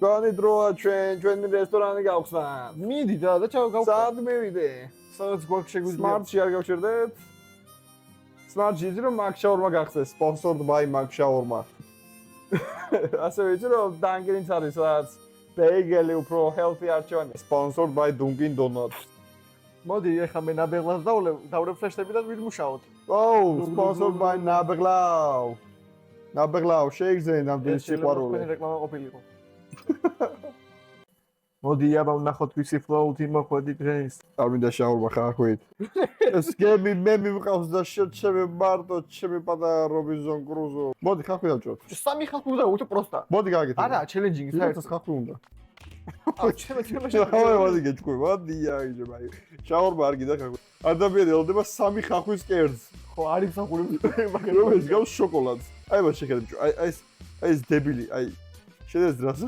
Gani droa ჩვენ რესტორანი გავხსნა. მიდი და ჩავგავხსნა. სად მივიდე? სადაც გვაქვს შეგვიძლია. Smart-ში არ გავჩერდეთ? Smart-ში იცი რომ Mac Shawarma გახსნეს, sponsored by Mac Shawarma. ასევე იცი რომ Dunkin' არის რაც bagel უფრო healthy არჩევანი, sponsored by Dunkin' Donuts. მოდი ეხლა მე ნაბეღლას დავრებ ფლეშები და ვიმუშაოთ. Oh, sponsored by Nabeglau. Nabeglau შეიგზენ ამდენი სიყვარული. ეს რეკლამა ყოფილიყო. მოდი აბა ვნახოთ ვისი ფლოუთი მოხვედი დღეს. არ მინდა შაურმა ხახვით. ეს გემი მე მივყავს და შეჩემე მარტო ჩემი პატარა რობინზონ კრუზო. მოდი ხახვი დავჭროთ. სამი ხალხი უნდა უთო პროსტა. მოდი გაგეთო. არა, ჩელენჯინგი საერთოდ ხახვი უნდა. აუ ჩემო. მოდი გეჭკვი, მოდი აიჯე მაი. შაურმა არ გიდა ხახვი. ადამიანი ელოდება სამი ხახვის კერძს. ხო, არის სახური მაგრამ რომელიც გავს შოკოლადს. აი მას შეხედე. აი ეს დებილი, აი შედეს დრას.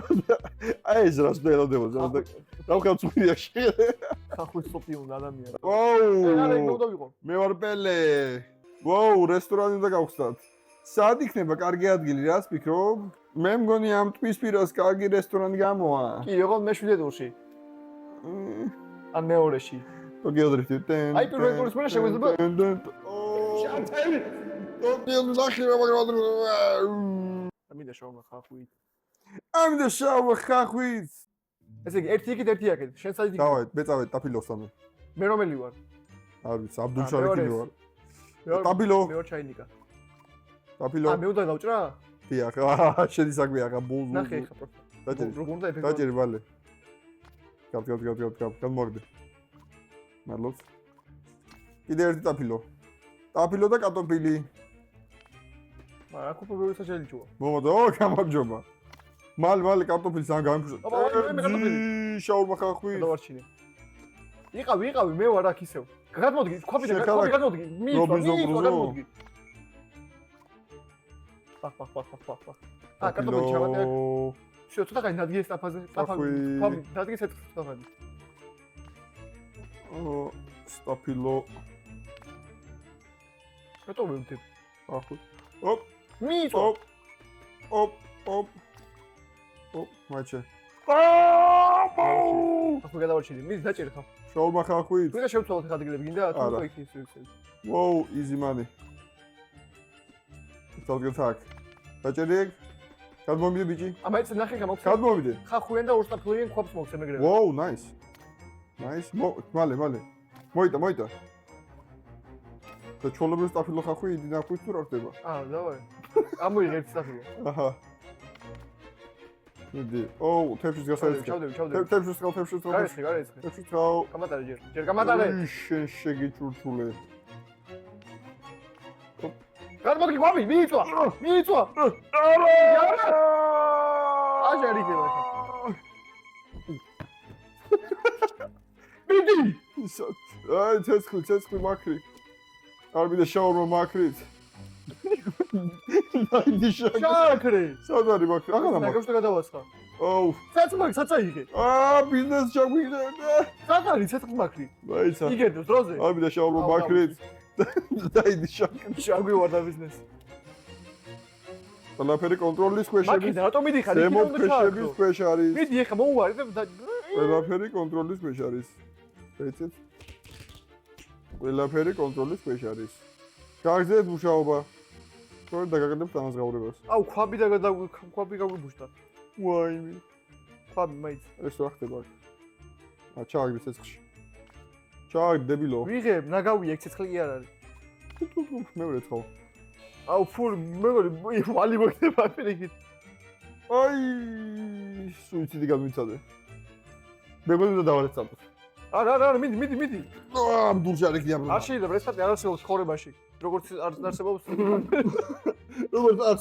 აი ეს რას ელოდება და დავხავწვია შეხედე. ხახვის სოფი უნდა ადამიანი. ვაუ! მე ვარ პელე. ვაუ, რესტორანი უნდა გავხსნათ. სად იქნება კარგი ადგილი, რას ფიქრობ? მე მგონი ამ ტყვის პირას კარგი რესტორანი გამოვა. კი, ოღონდ მე-7 ტურში. ან მეორეში. გეოდრიფტი. აი პირველ ტურის მერე შეგვიძლია. შანტელი. ტოპიელ ნახირა მაგრამ ამინდა შაურმა ხახვით. ამინდა შაურმა ხახვით. ესე იგი ერთი იქით ერთი აქეთ. შენ საით იქ? დავაი, მე წავედ ტაფილოს ამე. მე რომელი ვარ? არ ვიცი, აბდულშარიფი ვარ. ტაბილო. მე ვარ ჩაინიკა. ტაფილო. მე უნდა დავჭრა? დიახ, შედი საქმე ახლა ბულზუ. ნახე ხა პროფა. დაჭერი. როგორ უნდა ეფექტი? დაჭერი ბალე. გამოგდი. მადლობს. კიდე ერთი ტაფილო. ტაფილო და კარტოფილი. რა კუპები საჭელიჭოა? მომდო, გამარჯობა. მალე კარტოფილს ამ გამიფუშა. შაურმა ხახვი. დავარჩინე. იყავი, მე ვარ აქ ისევ. გადმოდი, ქვაფი გადმოდი. გადმოდი. პახ. კარტოფილი ჩავატე. შო, ცოტა კაი ნადგეს ტაფაზე. ქვაფი, ნადგეს ტაფაზე. სტაფილო. რატო ვემთებ? ახლა. ოპ. მიწო. ოპ. მაჩე. ახლა გადავარჩინე. მის დაჭერე ხა. შაურმა ხახვით. ვიღა შევცვალოთ ხა ადგილები გინდა? თუ იქ ის. ვოუ, easy money. თავგეთ აქ. დაჭერი ეგ? გადმომიდე ბიჭი? ამაიც ნახე გამოგცე. გადმომიდე. ხახვიან და ორსტაფილიან ხვაფს მოგცე მეგრე. ვოუ, nice. მალე. მოიტა. და ჩოლობრივ სტაფილო ხახვი იდი ნახვით თუ რა ხდება? დავაი. ამოიღე ერთი სტაფილო. აჰა. მიდი. ოუ, თეფშის გასაერთო. ჩავდები. თეფშის გავა. გარეცხი. თეფშის გავა. გამატარე ჯერ გამატარე. შენ შეგიჭურჭულე. გადმოდი ყვავი, მიიწვა. აჟარი ხება ხა. მიდი. აი, ცეცხლი მაქრი. არ მინდა შაურმა მაქრით. ნაიდი შაქრი. სად არის მაქრი? აღარა მაქრი. ნაგებშთა გადავასხა. ოუ. საწაიღე. ბიზნეს ჩაგვიგდა. სად არის ცეცხლი მაქრი? მაიცა. იგებს დროზე. არ მინდა შაურმა მაქრით. ნაიდი შაქრი. ჩაგვივარ და ბიზნეს. ყველაფერი კონტროლის ქვეშ არის. მაქრით რატომ მიდიხარ? ზემოთ ქვეშების ქვეშ არის. მიდი ეხა მოუვარი და ყველაფერი კონტროლის ქვეშ არის. ეცეთ. ყველაფერი კონტროლის ქვეშ არის. გაგზეთ მუშაობა. თორე დაგაგდებთ ამასგაურებას. აუ, ქვაბი გაგვიბუშტა. ვაიმე. ქვაბი მაიც. ეს რა ხდება აქ? ჩააგდე ცეცხლში. ჩააგდე დებილო. ვიღებ, ნაგავია, ეგ ცეცხლი კი არ არის. მეორე თხო. აუ, ფურ, მეგორი, ვალი მოხდება ფერიქით. აი, სუიციდი გამიცადე. მეგონა უნდა დავარეცადო. არა, მიდი. დურჯი არ იქნება. არ შეიძლება რესტარტი არ არსებობს ხორებაში. როგორც არ არსებობს. როგორც არ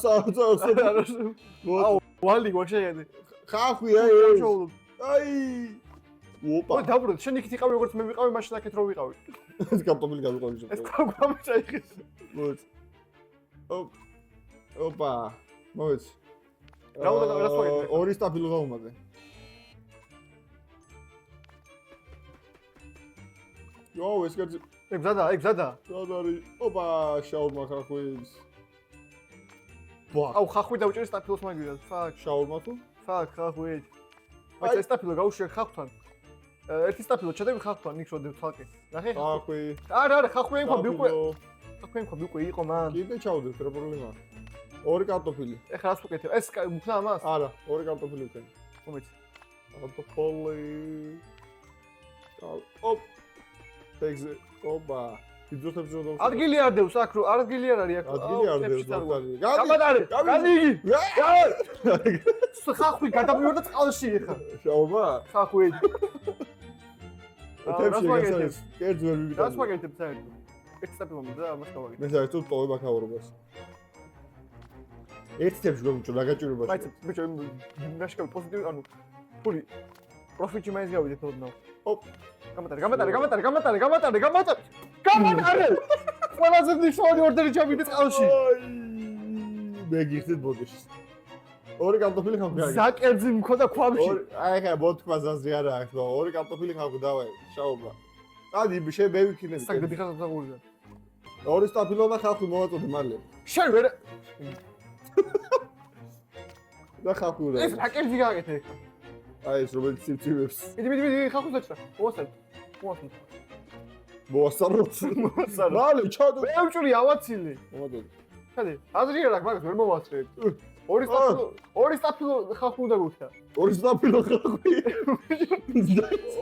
არსებობს. აუ, ვალი გვაშეიდე. ხახვი აი. ოპა. ой, დაბრუნდა, შენ იქით იყავი როგორც მე ვიყავი, მაშინ აქეთ რო ვიყავი. ეს კარტოფილი გავიყავი შენ. ეს ქვაბი ჩაიხეს. მოიც. ოპა. მოიც. რა უნდა გავასწორე? ორი სტაფილო გაუმაზე. იო, ეს კაცი. ეგ ზადა. სად არის? ოპა, შაურმა ხახვის. აუ, ხახვი დავჭერი სტაფილოს მაგირად. ფაკ, შაურმა თუ? ხახვი. բայց ეს სტაფილო გაუშვიერ ხახთან. ერთი სტაფილო ჩადები ხახთან, იქ შოდებ თალკე. ნახე? ხახვი. არა, ხახვი მქონი უკვე. ხახვი მქონი უკვე იყო მან. კიდე ჩავდეთ, რა პრობლემაა? ორი კარტოფილი. ეხლა რას ვუკეთებ? ეს მქნა ამას? არა, ორი კარტოფილი ვქენ. ხომეც. კარტოფილი. ოპ. ეგზე. ოპა. იძულებს რომ ადგილი არ დევს აქ რო ადგილი არ არის აქ. ადგილი არ დევს ბატონი. გამადარე. გადი იგი. გადი. ხახვი გადამივარდა წყალში ეხლა. შაობა. ხახვი. ეთებში გასაის. კერძ ვერ ვიგიტანე. რას ვაგეთებ საერთოდ? ერთ სტაფილო მინდა ამას გავაგეთებ. მე საერთოდ ტოვებ აქაურობას. ერთი თებში გომჭო რა გაჭირებაში. მაინც ბიჭო ნაშკავი პოზიტივი ანუ ფული პროფიტი მაინც გავიდეთ ოდნავ. ოპ. გამატარე. ყველაზე მნიშვნელოვანი ორდერი ჩავიდე წყალში. მე გიხდით ბოდიშს. ორი კარტოფილი ხავდა. ზაკერძი მქონდა ქვაბში. აი ხა ბოთქვა ზაზრი არა აქვს, ორი კარტოფილი ხავდა დავაი, შაობა. ადი შე მე ვიქნები. საკდები ხარ ზაღურია. ორი სტაფილო და ხავი მოვაწოდე მალე. შენ ვერ და ხავი უნდა. ეს რაკერძი გააკეთე ეხლა. აი ეს რომელიც ცივცივებს. მიდი ხახუს დაჭრა. მოასწარ. მოასწაროთ. მალე ჩადო. მე ვჭური ავაცილი. მომადო. ხადი, აზრი არ აქვს, მაგას ვერ მოვასწრებ. ორი სტაფილო ხახუ უნდა გუქთა. ორი სტაფილო ხავი.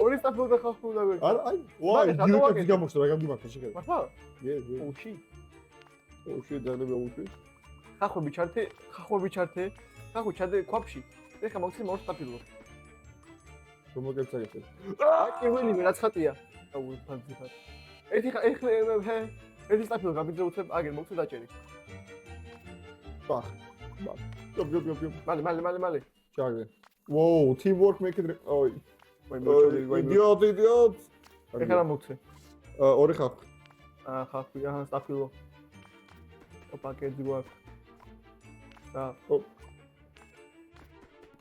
ორი სტაფილო და ხახუ უნდა გუქთა. არა, აი, ვაი, დიუტები გამოშვა, რა გამგიმართა შეგე. მართლა? იე. უში. ოში დანები უში. ხახები ჩართე. ხახუ ჩადე ქვაბში. ეხლა მოგცი ორ სტაფილო. რომ მოგეცაგეთ. აკიველი რა ცხატია. აუ ფანციფად. ერთი სტაფილო გაბიძე უცებ, აგერ მოგცე დაჭერი. ბახ. ჯობ. მალე. ჩაგე. ვოუ, teamwork make it. ოი. ვაი, idiot. ეხლა რა მოგცე? ორი ხავი. ხახი, სტაფილო. პაკეტი გვაქვს. და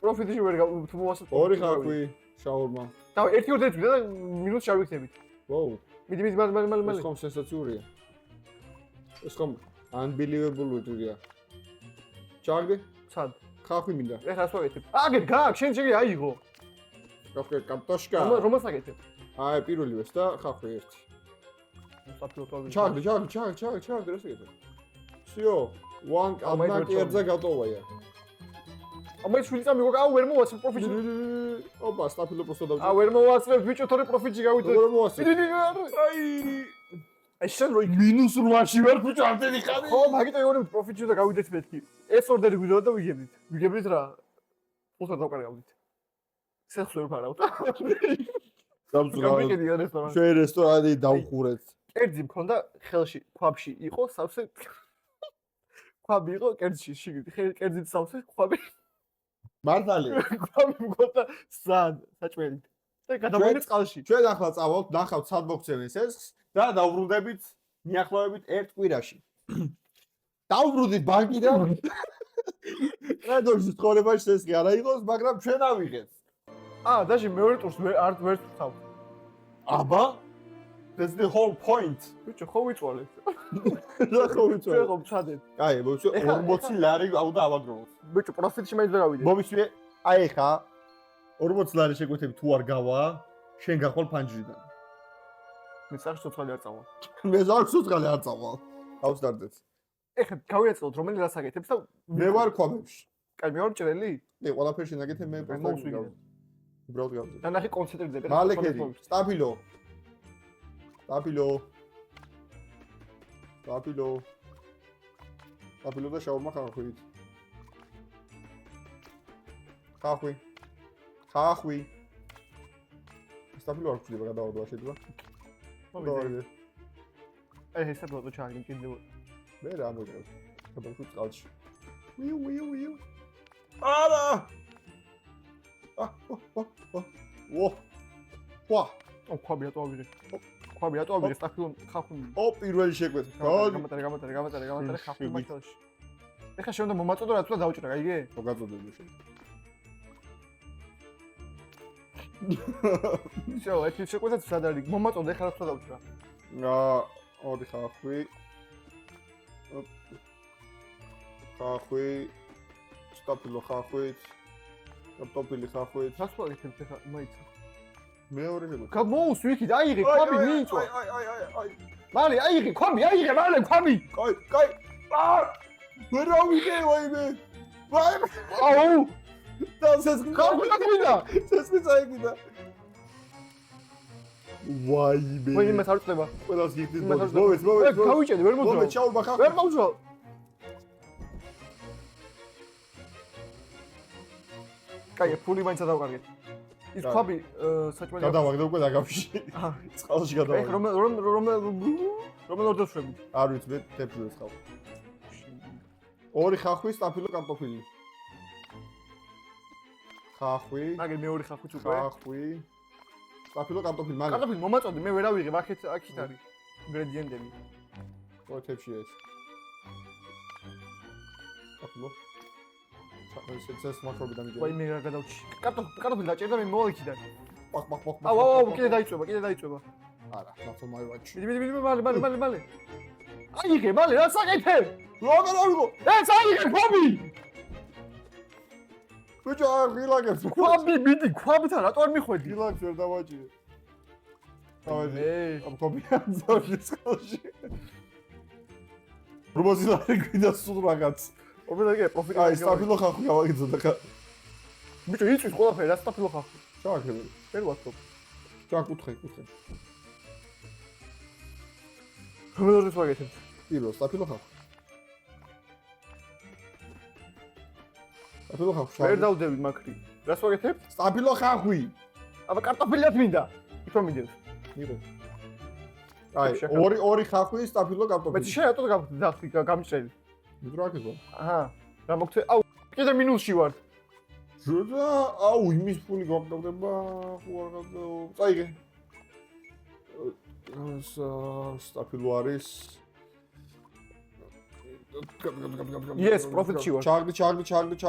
პროფიტი ვერ თუ მოვასწრებ. ორი ხავი, შაურმა. და ერთი ორ და მინუს შევიქნებით. ვოუ. მიდი მალე. ეს ხომ სენსაციურია. ეს ხომ unbelievable ვიტყვია. ჩაგდე? სად? ხავი მინდა. ეხლა რა ვაკეთებ? აგერ გაქვს, შენ შეგე აიღო. კაფე კარტოშკა. რომელს აკეთებ? აი, პირველი ვეს და ხავი ერთი. სტაფილო თვალი. ჩაგდე, რა შეგეთე? всё, one одна კერძა გატოვია. ამაი შვილი წამიგო, აუ ვერ მოვასწრებ პროფიტი. ოპა, სტაფილო პროსტო დავჭერ. აუ ვერ მოვასწრებ, ბიჭო, თორე პროფიტი გავიდე. როგორ მოვასწრებ? აი შენ რო -8-ში ვარ ბიჭო, ამდენი ხანი. ხო, მაგიტო ორი პროფიტი და გავიდეთ მეთქი. ეს ორდერი გვიდოდა და ვიგებდით. ვიგებდით რა. უცად დავკარგავდით. სეხს ვერ ფარავთ. სამწუხაროდ. გამიგედი რესტორანი. ჩვენ რესტორანი დავხურეთ. კერძი მქონდა ხელში, ქვაბში იყო სავსე. ქვაბი იყო კერძში, კერძით სავსე, ქვაბი. მართალი. ქვაბი მქონდა სად, საჭმელით. და გადავიდეთ წყალში. ჩვენ ახლა წავალთ, ნახავთ სად მოგცემენ სესხს და დავბრუნდებით მიახლოებით ერთ კვირაში. დავბრუნდით ბანკიდან. რადოშის ცხოვრებაში სესხი არა იყოს, მაგრამ ჩვენ ავიღეთ. დაჟე მეორე ტურს არ ვერცხავ. აბა? That's the whole point. ბიჭო, ხო ვიწვალეთ. რა ხო ვიცი? ჩვენ ხო ვცადეთ. აი, მოიცო 40 ლარი აუდა ავაგროვოთ. ბიჭო, პროფიტში მაინც ვერ გავიდე. მომისვე, აი ხა 40 ლარი შეგვეთები თუ არ გავა, შენ გახვალ ფანჯრიდან. მე სახში ცოცხალი არ წავალ. მე ზარს უცხალი არ წავალ. ავსტარდეთ. ეხლა გავიაწყოთ რომელი რას აკეთებს და მე ვარ ქვაბებში. კაი, მე ვარ ჭრელი? მე ყველაფერში ნაგეთებ მე მოსვიგე. უბრალოდ გავზე. და ნახე კონცენტრირდები. მალე ქედი. სტაფილო. სტაფილო და შაურმა ხახვით. ხახვი. სტაფილო არ გვჭირდება გადავადო შეიძლება. მოვიდე. აი ეს საბოლოო ჩარგი კიდევ. მე რა მოგევ. გადავხუ წყალში. ვიუ. არა! ვა! ქვაბი რატო ავიღე? ქვაბი რატო ავიღე? სტაფილო ხახვი. პირველი შეგვეც. გამატარე ხახვი მაგალში. ეხლა შენ უნდა მომაწოდო რა თუ დავჭრა, გაიგე? მოგაწოდები შენ. всё, ეს შეკვეთა სად არის? მომაწოდე ეხლა რა თუ დავჭრა. ორი ხახვი. ხახვი. სტაფილო ხახვით. კარტოფილი ხახვით. რას ვაკეთებ ხა მაიცა? მეორე ხება. გამოუს ვიქით, აიღე ქვაბი მიიწვა. აი. მალე აიღე ქვაბი, აიღე მალე ქვაბი. კაი. ვერ ავიღე ვაიმე. აუ, და სესხი გაგვიდა. სესხი წაიგიდა. ვაიმე. ვაიმე მას არ წდება. ყველას გიხდით იმას არ მოვეც. გავიჭედი, ვერ მოძრაო. მოვეც ჩაურბა ხახ. ვერ მოვძრაო. კაი, ფული მაინც დავკარგეთ. ის კაი. ქვაბი საჭმელი. გადავაგდე უკვე დაგავში. აჰა. წყალში ეხ გადავაგდე. რომელ ორდოსვები? არ ვიცი მე თეფლებს ხავ. ორი ხახვი, სტაფილო კარტოფილი. ხახვი, მაგერ მეორე ხახვიც უკვე. ხახვი. სტაფილო კარტოფილი მალე. კარტოფილი მომაწოდე, მე ვერ ავიღებ, აქეთ არის ინგრედიენტები. ორი თეფში ეს. სტაფილო. ეს მაქრობი დამიჯერე. ვაი მე რა გადავჭი. კარტოფილი დაჭერდა მე მოვალიქიდან. პახ. აუ, კიდე დაიწובה. არა, ნაცო მაივაჩი. მიდი, მალე. აიღე, მალე, რა საკეთებ? როგორ ავიღო? ეს აიღე ქვაბი! ბიჭო, ღილაგებს. ქვაბი, მიდი, ქვაბთან რატო არ მიხვედი? ღილაგს ვერ დავაჭირე. დავაჭირე. მე ამ კომბიან ზოლის ხელში. რომაზილარი გვიდა სულ რაღაც. ობედაგე პროფიტი. აი, სტაფილო ხახვი გავაგრძელდა ხა. ბიჭო, იწვის ყველაფერი, რა სტაფილო ხახვი. ჩააქრე. ვერ ვასწრებ. ჩაკუთხე. რომელზეც ვაგეთებ? პირველ სტაფილო ხახვი. სტაფილო ხახვი. ვერ დავდები მაქრი. რას ვაგეთებ? სტაფილო ხახვი. აბა კარტოფილად მინდა. იქ რომ მიდევს. მიღო. აი, ორი ხახვი, სტაფილო მე კარტოფილი. შენ რატო გამჭრელი? მიდრო აქეო. აჰა. რა მოგწე? აუ, კიდე მინუსში ვარ. ზრდა, აუ, იმის ფული გვაქვს,დება, ხო არ გადაო. წაიგე. სტაფილო არის. Yes, პროფიტში ვარ. ჩაგდი.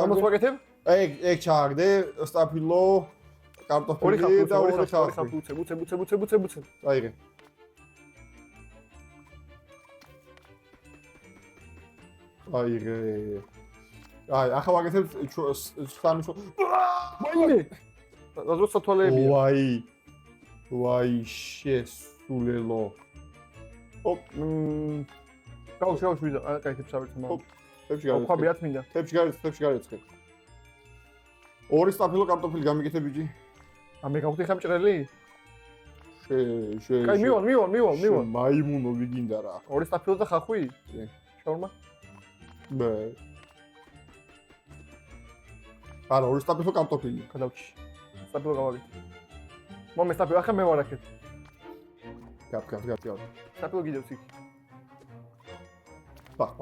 ამას ვაკეთებ? ეგ ჩაგდე, სტაფილო, კარტოფილი და ორი ხახვი. ბუცე. წაიგე. აი, ახლა ვაკეთებ სამისო. მაიმე. რაზოცა თვალეებია. ვაი, შესულელო. ოპ, გავშავ ვიდა, აკეთებ საბერთო. თებში ქვაბი რაც მინდა. თებში გარეცხე. ორი სტაფილო კარტოფილი გამიგეთე ბიჭი. მე გავხდი ხამჭრელი? შე. კაი, მივალ. მაიმუნო ვიგინდა რა. ორი სტაფილო და ხახვი? კი. შაურმა? ბე. არა, ორი სტაფილო კარტოფილი. გადავჭი. სტაფილო გავაგეთ. მომე სტაფილო ახლა მე ვარ აქეთ. გაფ. სტაფილო გიდევს იქ. პახ.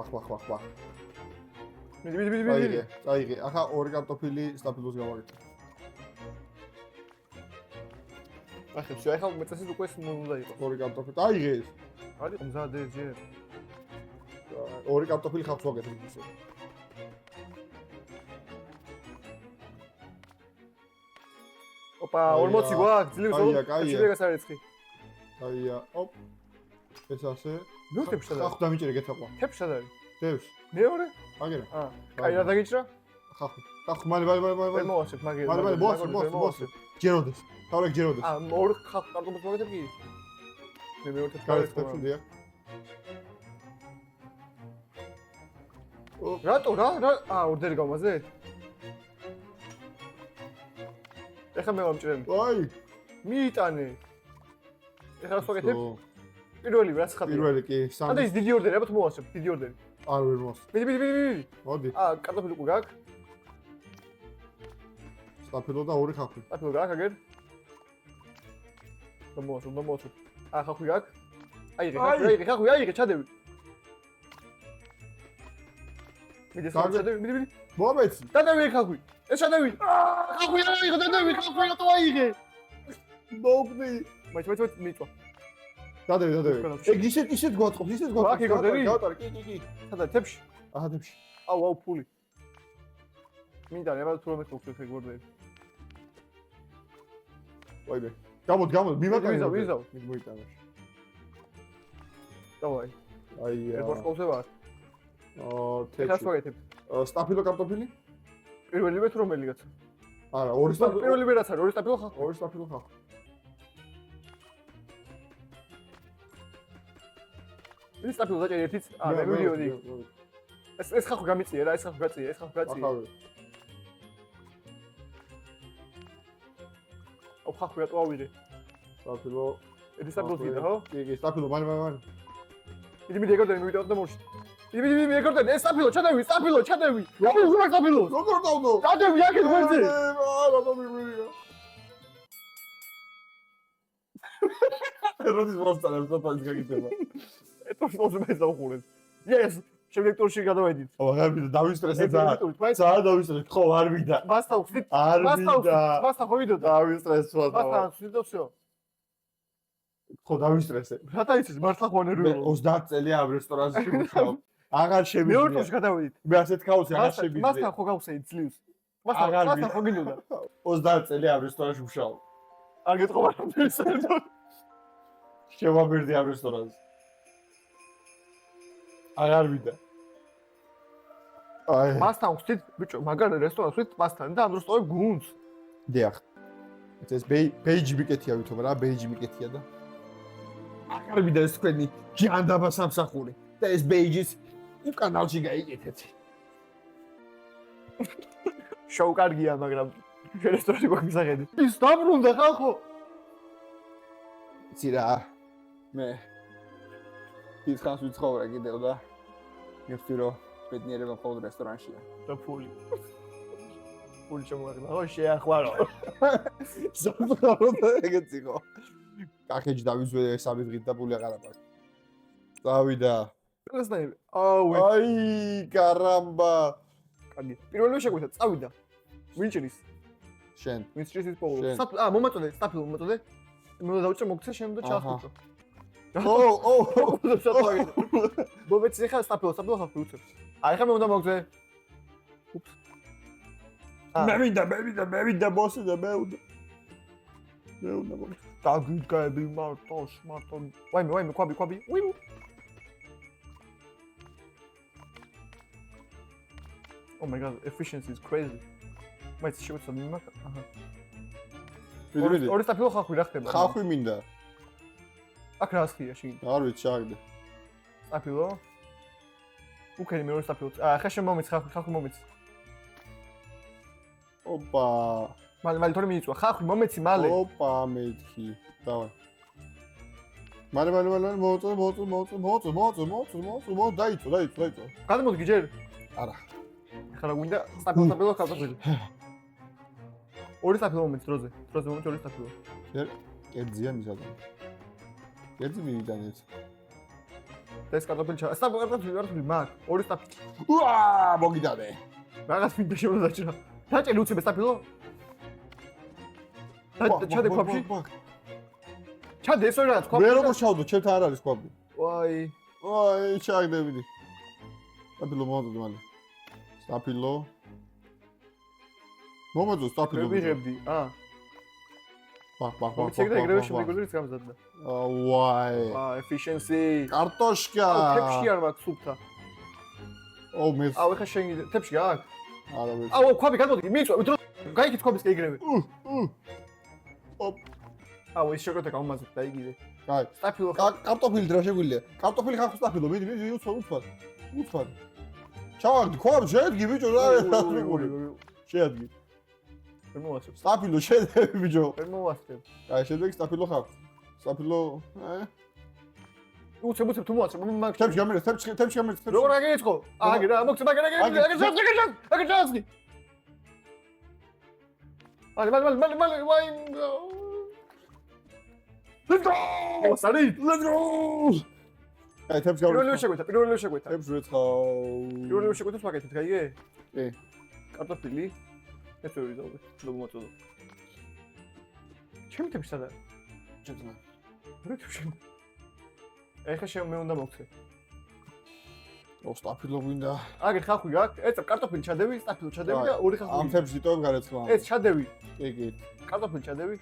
მიდი. წაიგე. ახლა ორი კარტოფილი სტაფილოს გავაკეთე. ახლა всё, ახლა მეწესით უკვე უნდა იყოს. ორი კარტოფილი. წაიგე ეს. არის მზადე ჯერ. ორი კარტოფილი ხავს ვაკეთებ ისე. ოპა, 40 გვაქვს, ძლივს კაია. შეიძლება გასარეცხი. კაია. ოპ. ეს ასე. ნუ თებში და. ხახ დამიჭერე გეთაყვა. თებში და არის. დევს. მეორე? აგერა. კაი რა დაგიჭრა? ხახ მალე. ვერ მოვასებ მაგერ. მალე მოვასებ. ჯეროდეს. თავრეკ ჯეროდეს. ორ ხახ კარტოფილს მოგეთებ კი? მე მეორე თებში დია. რატო რა? ორდერი გავმაზეთ? ეხლა მე ვამჭრელი. ვაი. მიიტანე. ეხლა რა ვაკეთებ? პირველი რაც ხარ. პირველი კი, სამი. ანუ ის დიდი ორდერი, აბა თუ მოვასებ, დიდი ორდერი. არ ვერ მოვასებ. მიდი. მოდი. კარტოფილი უკვე გაქვს? სტაფილო და ორი ხახვი. სტაფილო გაქვს აგერ? მოვასებ. ხახვი გაქვს? აიღე, ჩადევი. მიდი, ჩადევი. მომეცი. დადევი ხახვი. ეს ჩადევი. ხახვი აიღე, დადევი, ხახვი რატო აიღე? მოგდი. მაიც მიწვა. დადევი. ეგ ისეთ გვაწყობს. აქ იგორდერი? გავატარე, კი. სადაა თებში? აჰა, თებში. აუ, ფული. მინდა რა თუ რომ მოგწევ ეგ ორდერი. ვაიმე. გამოდ, მიმატანე. ვიზავ. მოიტანე. დავაი. აი. ეგ ვარსკოვზე ვარ. თებში. ეხლა ვაკეთებ. სტაფილო კარტოფილი? პირველივე თუ რომელიღაც? არა, ორი სტაფილო. პირველი ვერაც არის, ორი სტაფილო ხალხი. ორი სტაფილო ხალხი. ის სტაფილო დაჭერი ერთიც, მე მივიოდი. ეს ხალხი გამიწია რა, ეს ხალხი გაწია, ეს ხალხი გაწია. ახავე. ხალხი რატო ავიდე? სტაფილო. ეს სტაფილო ვიდა, ხო? კი, სტაფილო, მან. იმით ეგორდენ მივიდოდ და მოშ. იმით ეგორდენ, ეს სტაფილო, ჩადევი, სტაფილო, ჩადევი. რა სტაფილო? როგორ დავდო? ჩადევი აქეთ გვერდზე. არა, მომიგვირია. როდის მოსწავლებს თვითონ გაგიდება. ეთოს მოსმეს დავხურეთ. ეს შემდეგ ტურში გადავედით. აბა, გამიდა, დავისტრესე ძალიან. ძალიან დავისტრესე. ხო, არ მიდა. მასთან ვხდით. არ მიდა. მასთან ხო ვიდოდა? დავისტრესე სხვა. მასთან ვიდო всё. ხო, დავისტრესე. რატა იცის მართლა ხო ნერვიულო. 30 წელი ამ რესტორანში ვიმუშაობ. აღარ მეორე შემიძლია. ტურში გადავედით. მე ასეთ ქაოსი აღარ შემიძლია. მასთან ხო გავხსენით ძლივს. აღარ მასთან ხო გინდოდა? 30 წელი ამ რესტორანში ვმუშაობ. არ გეტყობა რა საერთოდ. შევაბერდი ამ რესტორანს. აღარ მიდა. აი. მასთან ვხდით, ბიჭო, მაგარ რესტორანს ვხდით მასთან და ამ დროს ტოვებ გუნდს. დიახ. ეს ბეიჯი მიკეთია ვითომ რა, ბეიჯი მიკეთია და აღარ მიდა ეს თქვენი ჯანდაბა სამსახური და ეს ბეიჯის უკანალში გაიკეთეთ. შოუ კარგია, მაგრამ რესტორანი გვაქვს მისაღები. ის დაბრუნდა ხალხო. იცი რა. მე ის ხანს ვიცხოვრე კიდევ და მივხვდი რომ ბედნიერება მხოლოდ რესტორანშია. და ფული. ფული შემოაღება, ხო შეახვარო. ზოგადად და ეგეც იყო. კახეთში დავიძვე სამი დღით და ფული აღარ აქვს. წავიდა. პრესნაი. აუ, აი, კარამბა. კარგი. პირველი შეგვითა, წავიდა. ვინ ჭრის? შენ. ვინ ჭრის ის პოულო? შენ. მომაწოდე, სტაფილო მომაწოდე. მე დავჭე მოგცე შენ და ჩახუჭო. ო, მოვეცი ხა სტაფილო ხალხი უწევ. აი ხა მე უნდა მოგცე. უფ. მე მინდა მოსი და მე უნდა მოგცე. დაგიგები მარტოს. ვაიმე, ყვაბი. უიმ. Oh my god, efficiency is crazy. მაიც შევეცო მიმაკ. აჰა. ორი სტაფილო ხალხი რა ხდება? ხალხი მინდა. აქ რა ხია შენ? არ ვიცი, ჩააგდე. სტაფილო? უკენი მეორე სტაფილო. ხა შენ მომეც ხალხი მომეც. ოპა. მალე თორე მიიწვა. ხალხი მომეცი მალე. ოპა, მეთქი. დავай. მალე მოწო, დაიწო. გადამოდი ჯერ. არა. ხარა გვინდა სტაფილო ხალხი. ორი სტაფილო მომეც დროზე მომეც ორი სტაფილო. კერძია მისადან. კერძი მივიდანეთ. ეს კარტოფილი სტაფილო მაგ ორი სტაფილო. უა, მოგიდანე. რაღაც მინდა შემოდაჭრა. დაჭერი უცებ სტაფილო. ჩადე ყვაბში. ჩადე ეს რა თქვა. მე როგორ ჩავდო, ჩემთან არ არის ყვაბი. ვაი, ჩააგდებიდი. სტაფილო მომწოდე მალე. სტაფილო. მომწოდე სტაფილო. ვიღებდი, ბახ. ცეგდა ეგრევე შემიგულიც გამზადდა. ვაი. efficiency. კარტოშკა. თებში არ მაქვს სუფთა. მე. ეხა შენ თებში გააქვს? არა ვიცი. ყვაბი გადმოდი, მიიწვა, დრო გაიქით ყვაბის ეგრევე. ოპ. ეს შეკროთა გამომაზეთ და იგივე. აი, სტაფილო. კარტოფილი რა შეგვიძლია? კარტოფილი ხახო სტაფილო, მიდი, უცბად. ჩავარდი, ყვაბი, შეედგი ბიჭო რა. შეედგი. ვერ მოვასწრებ. სტაფილო შეედგი ბიჭო. ვერ მოვასწრებ. აი, შეედგი სტაფილო ხახო. სტაფილო, უცებ თუ მოვასწრებ, მაგ თებში გამერე. როგორ აგეწყო? აგე რა, მოგცე მაგ აგე. მალე, ვაი. Let's go! Salut! Let's go! აი, თებს გავრი. პირველი შეგვეთა. თებს ვეცხავ. პირველი შეგვეთა მაგეთით, გაიგე? კი. კარტოფილი. ეს ორი დავდე. მომაწოდო. ჩემი თებში სადა? ჩეცნა. რა თებში? ეხა შენ მე უნდა მოგცე. სტაფილო გვინდა. აგერ ხალხი გაქვს? ეს კარტოფილი ჩადევი, სტაფილო ჩადევი და ორი ხალხი. ამ თებს იტოვებ გარეცხვა. ეს ჩადევი. კი. კარტოფილი ჩადევი.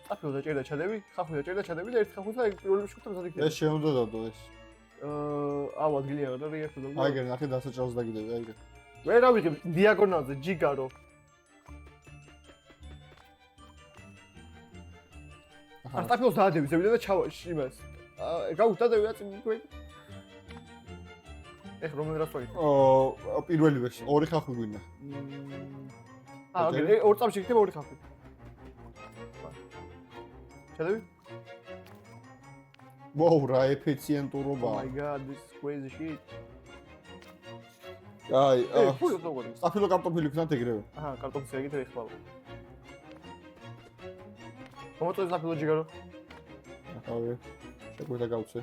სტაფილო დაჭერდა ჩადევი, ხალხი დაჭერდა ჩადევი და ერთ ხალხი და პირველი შეგვეთა მზად იქნება. ეს შეუნდა დადო ეს. ადგილია რა რეაქტო და. აიგე, ნახე დასაჭრელს დაგიდები, აიგე. ვერ ავიღებ დიაგონალზე ჯიგარო. არ სტაფილოს დაადები ზევიდა და ჩავაში იმას. გავუდადები რა წინ თქვენ. ეხლა რომელი რას ვაკეთებ? პირველი ვერსი, ორი ხალხი გვინდა. ოკეი, ორ წამში იქნება ორი ხალხი. ჩადები? ვაუ, რა ეფიციენტურობა. Oh my god, this is crazy shit. აი, ფული როგორ ის? სტაფილო კარტოფილი ვქნათ ეგრევე. აჰა, კარტოფილს ეგეთ ეხლა. მომწონს სტაფილო ჯიგარო? ახავე. შეგვედა გავცე.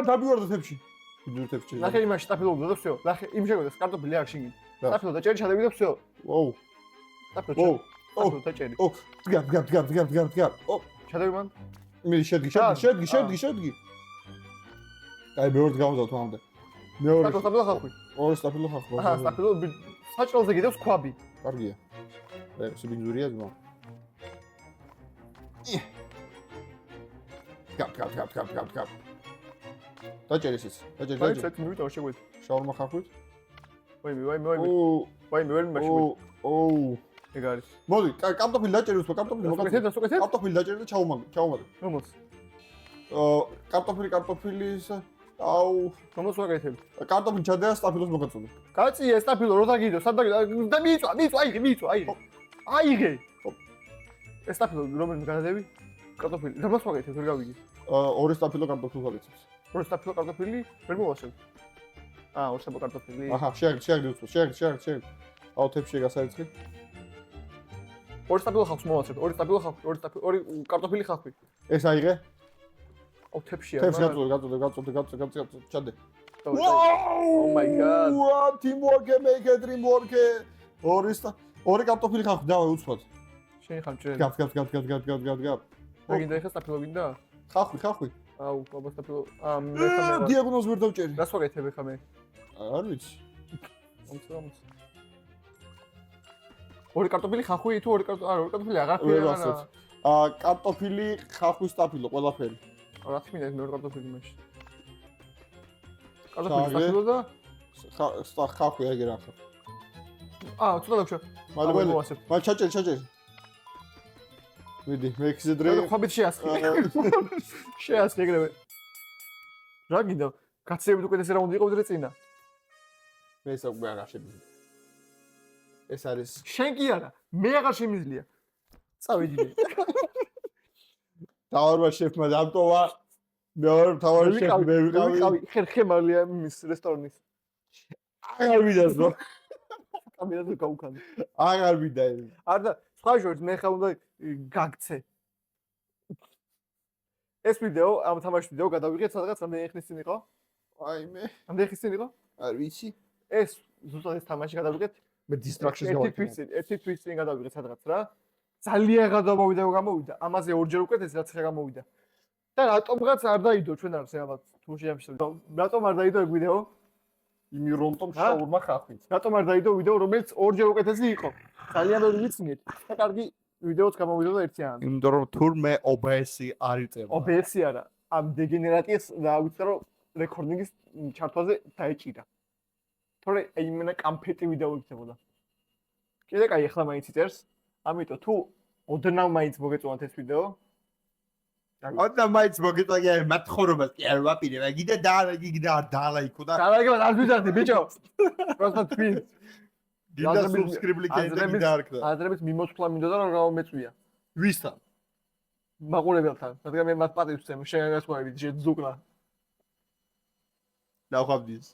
დაბიوارდა თებში. ბიძურ თებში. ნახე იმაში სტაფილო უნდა და всё. ნახე იმ შეგვედა კარტოფილი არ შეგინი. რა. სტაფილო დაჭერი ჩადები და всё. ვაუ. სტაფილო. ვაუ. სტაფილო დაჭერი. დგარ. ჩადები მან? მე შედგი. აი, მეორე გამოდავ თვამდე. მეორე. სტაფილო ხალხი. ორი სტაფილო ხალხი. აჰა, სტაფილო საჭრელზე გიდევს ქვაბი. კარგია. ეს ბინძურია ძმა. გაფ. დაჭერი ისიც. დაჭერი. საერთოდ მივიტაო შეგვედი. შაურმა ხახვით. ვაიმე. ოუ. ვერ მიმაშვი. ოუ. ეგ არის. მოდი, კარტოფილი დაჭერი უსვა, კარტოფილი მოკაცე. სუკეთე. კარტოფილი დაჭერი და ჩაუმაგე. რომოს? კარტოფილის აუ, რომოს ვაკეთებ? კარტოფილი ჩადეა სტაფილოს მოკაცული. კაცი, ეს სტაფილო რო დაგიდო, სად დაგიდო? და მიიწვა, აიღე. ეს სტაფილო რომელიც გადადები? კარტოფილი. რომოს ვაკეთებ? ვერ გავიგე. ორი სტაფილო კარტოფილს ვაკეთებ. ორი სტაფილო კარტოფილი ვერ მოვასწრებ. ორი სტაფილო კარტოფილი. აჰა, შეაგდი უსვა, შეაგდი. აუ, თებში გასაერცხი. ორი სტაფილო ხალხს მოვასწრებ. ორი კარტოფილი ხალხი. ეს აიღე? აუ, თებშია. თებში გაწოდე, ჩადე. Oh my god. Wow, teamwork, make a dream work. ორი კარტოფილი ხალხი, დავай უცბად. შენი ხამჭრელი. გაფ. გინდა ეხა სტაფილო გინდა? ხახვი. აუ, ბაბა სტაფილო. მე ხამე. დიაგნოზ ვერ დავჭერი. რას ვაკეთებ ეხა მე? არ ვიცი. მომწონს. ორი კარტოფილი ხახვი თუ ორი კარტოფილი აღარ ვერ ხდება. ვასწრებ. კარტოფილი, ხახვი, სტაფილო, ყველაფერი. რა თქმა უნდა, მეორე კარტოფილი მაშინ. კარტოფილი სტაფილო და ხახვი ეგ რა ხარ. ცოტა დავშვა. მაგრამ ჩაჭერი. მიდი, მე ხზე დრე. ხაბით შეასხი. შეასხი ეგრევე. რა გინდა? გაცილებით უკეთესი რა უნდა იყო ვიდრე წინა. მე ეს უკვე აღარ შემიძლია. ეს არის შენ კი არა, მე აღარ შემიძლია. წავედი მე. თავარმა შეფმა დამტოვა. მეორე თავარი შეფი მე ვიყავი. ხერხემალია მის რესტორნის. აღარ ვიდას რო. კამერაზე გავუქანდე. აღარ ვიდა. არა, სხვა შორს მე ხა უნდა გაგცე. ეს ვიდეო, ამ თამაშ ვიდეო გადავიღეთ სადღაც რამდენი ხნის წინ იყო? აიმე. რამდენი ხნის წინ იყო? არ ვიცი. ეს ზუსტად ეს თამაში გადავიღეთ. მე distractions გავაკეთე. ერთი თვის წინ გადავიღეთ სადღაც რა. ძალიან ღადო გამოვიდა. ამაზე ორჯერ უკეთეს რაც ხა გამოვიდა. და რატომღაც არ დაიდო ჩვენ არს ალბათ თუ შეამშრალო. რატომ არ დაიდო ეგ ვიდეო? იმი რომ შაურმა ხახვით. რატომ არ დაიდო ვიდეო რომელიც ორჯერ უკეთესი იყო? ძალიან ვერ ვიცინეთ. და კარგი ვიდეოც გამოვიდა და ერთიანი. იმიტომ რომ თურმე OBS-ი არ იწება. OBS-ი არა. ამ დეგენერატიას დავიწყე რომ რეკორდინგის ჩართვაზე დაეჭირა. თორე იმენა კამფეტი ვიდეო იქნებოდა. კიდე კაი ახლა მაინც იწერს. ამიტომ თუ ოდნავ მაინც მოგეწონათ ეს ვიდეო. ოდნავ მაინც მოგეწონათ მათხოვრობას კი არ ვაპირებ. გიდა არ დაალაიქო და დაალაიქო არ ვიზარდი ბიჭო. პროსტა თქვი. გიდა subscribe-ლი კიდე არ ქდა. აზრებით მიმოწყლა მინდოდა რომ გამომეწვია. ვისთან? მაყურებელთან. რადგან მე მათ პატივს ვცემ, შენ გასწავლები შეძუკლა. დავხაბდის.